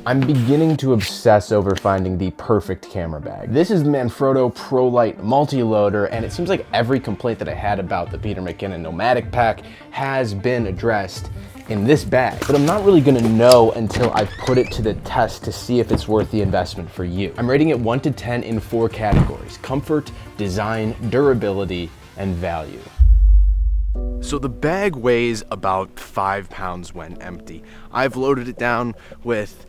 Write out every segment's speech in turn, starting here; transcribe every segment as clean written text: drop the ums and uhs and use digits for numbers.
I'm beginning to obsess over finding the perfect camera bag. This is the Manfrotto Prolight Multiloader, and it seems like every complaint that I had about the Peter Mckinnon Nomadic pack has been addressed in this bag, but I'm not really gonna know until I put it to the test to see if it's worth the investment for you. I'm rating it 1 to 10 in 4 categories: comfort, design, durability, and value. So the bag weighs about 5 pounds when empty. I've loaded it down with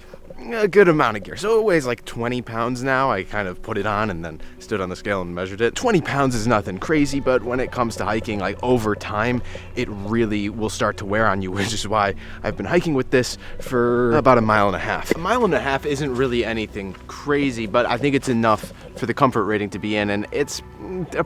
a good amount of gear. So it weighs like 20 pounds now. I kind of put it on and then stood on the scale and measured it. 20 pounds is nothing crazy, but when it comes to hiking, like over time, it really will start to wear on you, which is why I've been hiking with this for about 1.5 miles. 1.5 miles isn't really anything crazy, but I think it's enough for the comfort rating to be in, and it's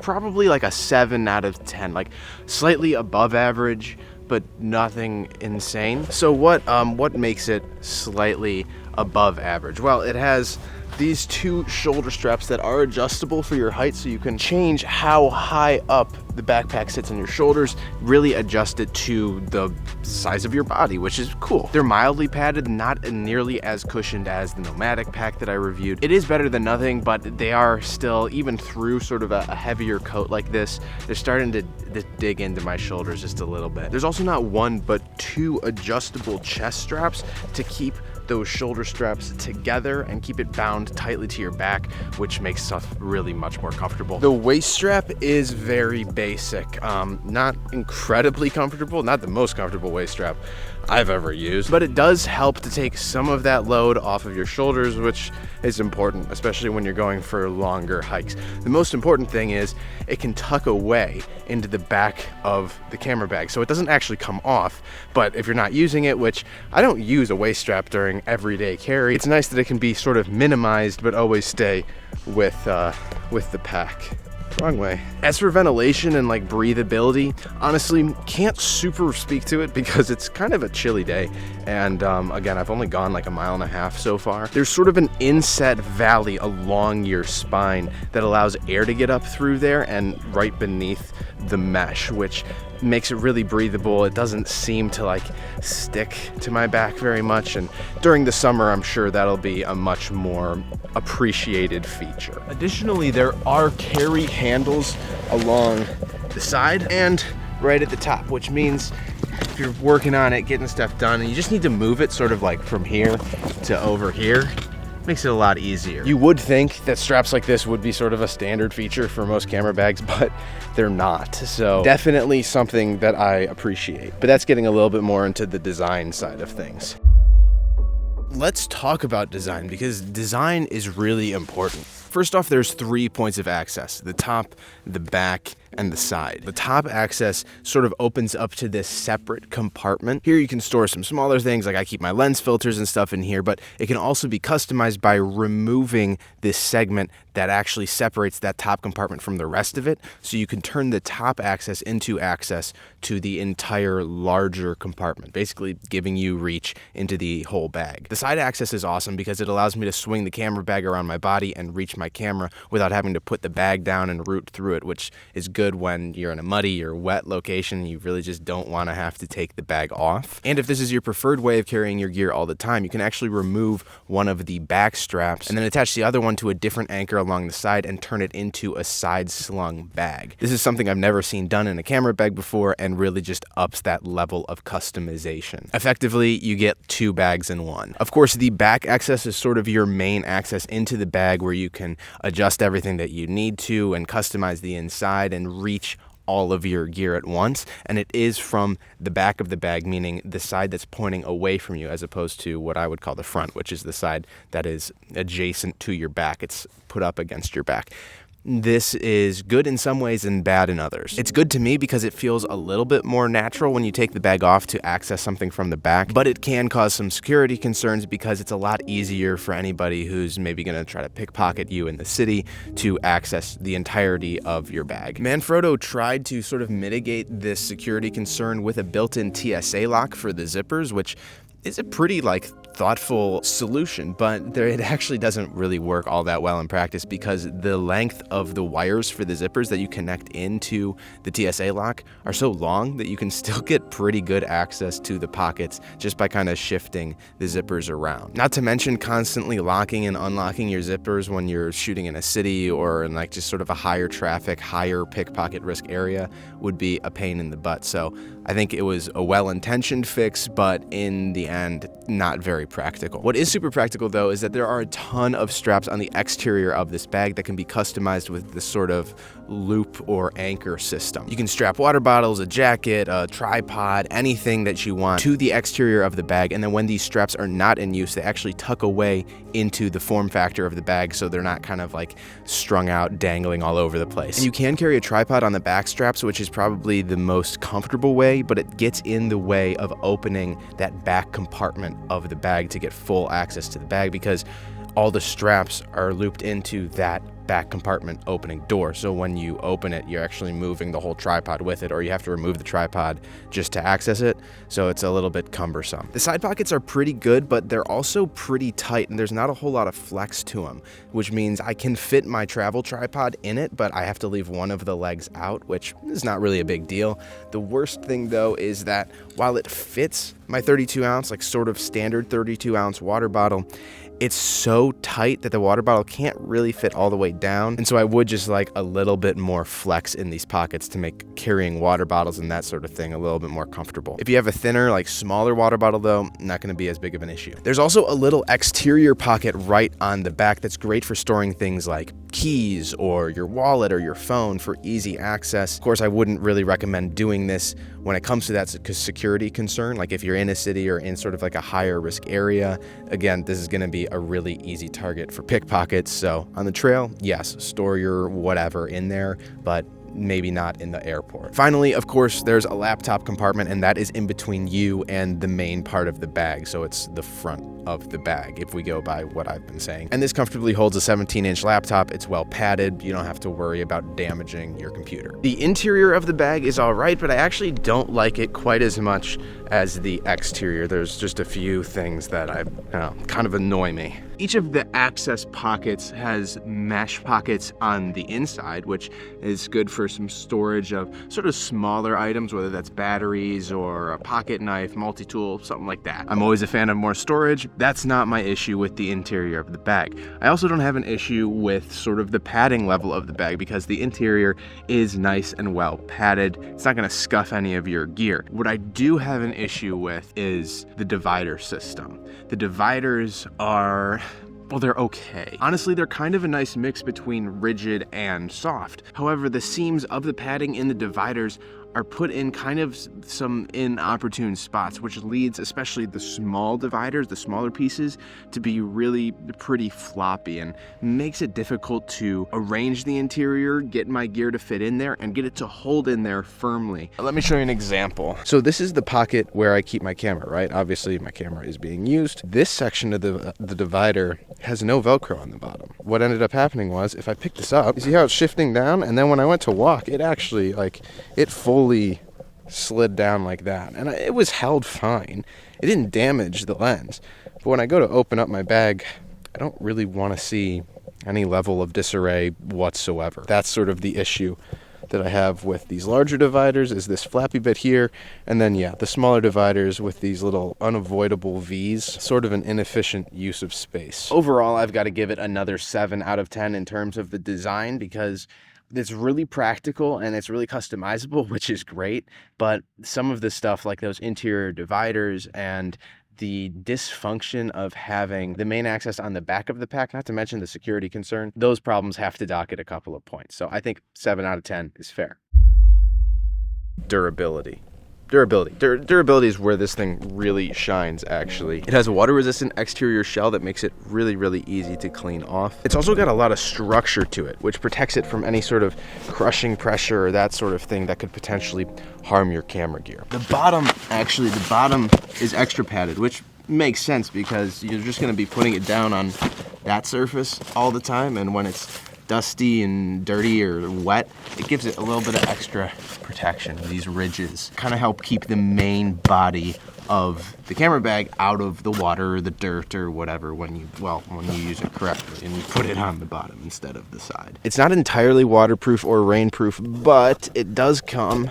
probably like a 7 out of 10, like slightly above average, but nothing insane. So what makes it slightly above average? Well, it has these 2 shoulder straps that are adjustable for your height, so you can change how high up the backpack sits on your shoulders, really adjust it to the size of your body, which is cool. They're mildly padded, not nearly as cushioned as the Nomadic pack that I reviewed. It is better than nothing, but they are still, even through sort of a heavier coat like this, they're starting to dig into my shoulders just a little bit. There's also not 1, but 2 adjustable chest straps to keep those shoulder straps together and keep it bound tightly to your back, which makes stuff really much more comfortable. The waist strap is very basic, not incredibly comfortable, not the most comfortable waist strap I've ever used, but it does help to take some of that load off of your shoulders, which is important, especially when you're going for longer hikes. The most important thing is it can tuck away into the back of the camera bag, so it doesn't actually come off. But if you're not using it, which I don't use a waist strap during everyday carry, it's nice that it can be sort of minimized but always stay with the pack. Wrong way. As for ventilation and like breathability, honestly, can't super speak to it because it's kind of a chilly day. And again, I've only gone like 1.5 miles so far. There's sort of an inset valley along your spine that allows air to get up through there and right beneath the mesh, which makes it really breathable. It doesn't seem to like stick to my back very much, and during the summer I'm sure that'll be a much more appreciated feature. Additionally, there are carry handles along the side and right at the top, which means if you're working on it, getting stuff done, and you just need to move it sort of like from here to over here, makes it a lot easier. You would think that straps like this would be sort of a standard feature for most camera bags, but they're not. So definitely something that I appreciate, but that's getting a little bit more into the design side of things. Let's talk about design, because design is really important. First off, there's 3 points of access: the top, the back, and the side. The top access sort of opens up to this separate compartment. Here you can store some smaller things, like I keep my lens filters and stuff in here, but it can also be customized by removing this segment that actually separates that top compartment from the rest of it. So you can turn the top access into access to the entire larger compartment, basically giving you reach into the whole bag. The side access is awesome because it allows me to swing the camera bag around my body and reach my camera without having to put the bag down and root through it, which is good when you're in a muddy or wet location. You really just don't want to have to take the bag off. And if this is your preferred way of carrying your gear all the time, you can actually remove one of the back straps and then attach the other one to a different anchor along the side and turn it into a side-slung bag. This is something I've never seen done in a camera bag before, and really just ups that level of customization. Effectively, you get 2 bags in one. Of course, the back access is sort of your main access into the bag, where you can adjust everything that you need to and customize the inside and reach all of your gear at once. And it is from the back of the bag, meaning the side that's pointing away from you, as opposed to what I would call the front, which is the side that is adjacent to your back. It's put up against your back. This is good in some ways and bad in others. It's good to me because it feels a little bit more natural when you take the bag off to access something from the back, but it can cause some security concerns because it's a lot easier for anybody who's maybe going to try to pickpocket you in the city to access the entirety of your bag. Manfrotto tried to sort of mitigate this security concern with a built-in TSA lock for the zippers, which is a pretty thoughtful solution, but it actually doesn't really work all that well in practice because the length of the wires for the zippers that you connect into the TSA lock are so long that you can still get pretty good access to the pockets just by kind of shifting the zippers around. Not to mention constantly locking and unlocking your zippers when you're shooting in a city or in like just sort of a higher traffic, higher pickpocket risk area would be a pain in the butt. So I think it was a well-intentioned fix, but in the end, not very practical. What is super practical though is that there are a ton of straps on the exterior of this bag that can be customized with this sort of loop or anchor system. You can strap water bottles, a jacket, a tripod, anything that you want to the exterior of the bag, and then when these straps are not in use, they actually tuck away into the form factor of the bag so they're not kind of like strung out, dangling all over the place. And you can carry a tripod on the back straps, which is probably the most comfortable way, but it gets in the way of opening that back compartment of the bag to get full access to the bag because all the straps are looped into that back compartment opening door. So when you open it, you're actually moving the whole tripod with it, or you have to remove the tripod just to access it. So it's a little bit cumbersome. The side pockets are pretty good, but they're also pretty tight and there's not a whole lot of flex to them, which means I can fit my travel tripod in it, but I have to leave one of the legs out, which is not really a big deal. The worst thing though is that while it fits my 32 ounce, like sort of standard 32 ounce water bottle, it's so tight that the water bottle can't really fit all the way down. And so I would just like a little bit more flex in these pockets to make carrying water bottles and that sort of thing a little bit more comfortable. If you have a thinner, like smaller water bottle though, not gonna be as big of an issue. There's also a little exterior pocket right on the back that's great for storing things like keys or your wallet or your phone for easy access. Of course, I wouldn't really recommend doing this when it comes to that security concern. Like if you're in a city or in sort of like a higher risk area, again, this is gonna be a really easy target for pickpockets. So on the trail, yes, store your whatever in there, but maybe not in the airport. Finally, of course, there's a laptop compartment, and that is in between you and the main part of the bag. So it's the front of the bag, if we go by what I've been saying. And this comfortably holds a 17-inch laptop. It's well padded. You don't have to worry about damaging your computer. The interior of the bag is all right, but I actually don't like it quite as much as the exterior. There's just a few things that kind of annoy me. Each of the access pockets has mesh pockets on the inside, which is good for some storage of sort of smaller items, whether that's batteries or a pocket knife, multi-tool, something like that. I'm always a fan of more storage. That's not my issue with the interior of the bag. I also don't have an issue with sort of the padding level of the bag because the interior is nice and well padded. It's not gonna scuff any of your gear. What I do have an issue with is the divider system. The dividers are, well, they're okay. Honestly, they're kind of a nice mix between rigid and soft. However, the seams of the padding in the dividers are put in kind of some inopportune spots, which leads especially the small dividers, the smaller pieces, to be really pretty floppy and makes it difficult to arrange the interior, get my gear to fit in there, and get it to hold in there firmly. Let me show you an example. So this is the pocket where I keep my camera, right? Obviously my camera is being used. This section of the divider has no Velcro on the bottom. What ended up happening was, if I pick this up, you see how it's shifting down? And then when I went to walk, it actually, it fully slid down like that. And it was held fine. It didn't damage the lens. But when I go to open up my bag, I don't really want to see any level of disarray whatsoever. That's sort of the issue that I have with these larger dividers, is this flappy bit here, and then the smaller dividers with these little unavoidable V's, sort of an inefficient use of space. Overall, I've got to give it another 7 out of 10 in terms of the design, because it's really practical and it's really customizable, which is great, but some of the stuff like those interior dividers and the dysfunction of having the main access on the back of the pack, not to mention the security concern, those problems have to dock at a couple of points. So I think 7 out of 10 is fair. Durability. Durability is where this thing really shines, actually. It has a water-resistant exterior shell that makes it really, really easy to clean off. It's also got a lot of structure to it, which protects it from any sort of crushing pressure or that sort of thing that could potentially harm your camera gear. The bottom is extra padded, which makes sense because you're just gonna be putting it down on that surface all the time, and when it's dusty and dirty or wet, it gives it a little bit of extra protection. These ridges kind of help keep the main body of the camera bag out of the water or the dirt or whatever when you use it correctly and you put it on the bottom instead of the side. It's not entirely waterproof or rainproof, but it does come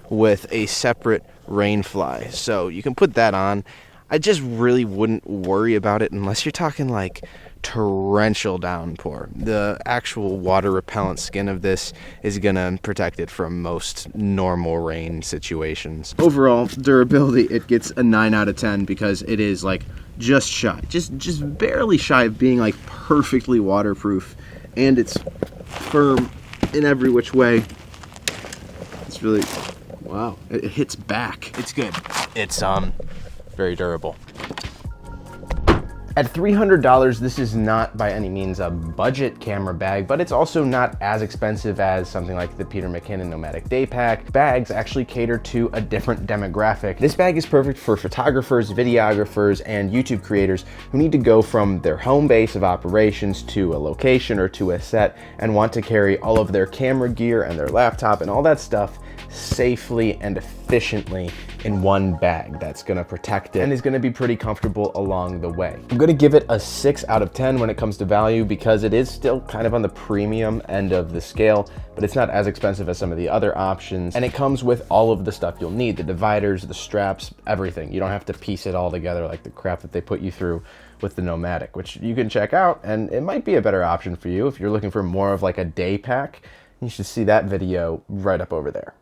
with a separate rain fly, so you can put that on. I just really wouldn't worry about it unless you're talking like torrential downpour. The actual water repellent skin of this is gonna protect it from most normal rain situations. Overall durability, it gets a 9 out of 10 because it is like just shy, just barely shy of being like perfectly waterproof, and it's firm in every which way. It's really, wow, it hits back. It's good. It's very durable. At $300, this is not by any means a budget camera bag, but it's also not as expensive as something like the Peter Mckinnon Nomadic Day Pack. Bags actually cater to a different demographic. This bag is perfect for photographers, videographers, and YouTube creators who need to go from their home base of operations to a location or to a set and want to carry all of their camera gear and their laptop and all that stuff safely and efficiently in one bag that's gonna protect it and is gonna be pretty comfortable along the way. I'm gonna give it a 6 out of 10 when it comes to value because it is still kind of on the premium end of the scale, but it's not as expensive as some of the other options, and it comes with all of the stuff you'll need, the dividers, the straps, everything. You don't have to piece it all together like the crap that they put you through with the Nomadic, which you can check out, and it might be a better option for you if you're looking for more of like a day pack. You should see that video right up over there.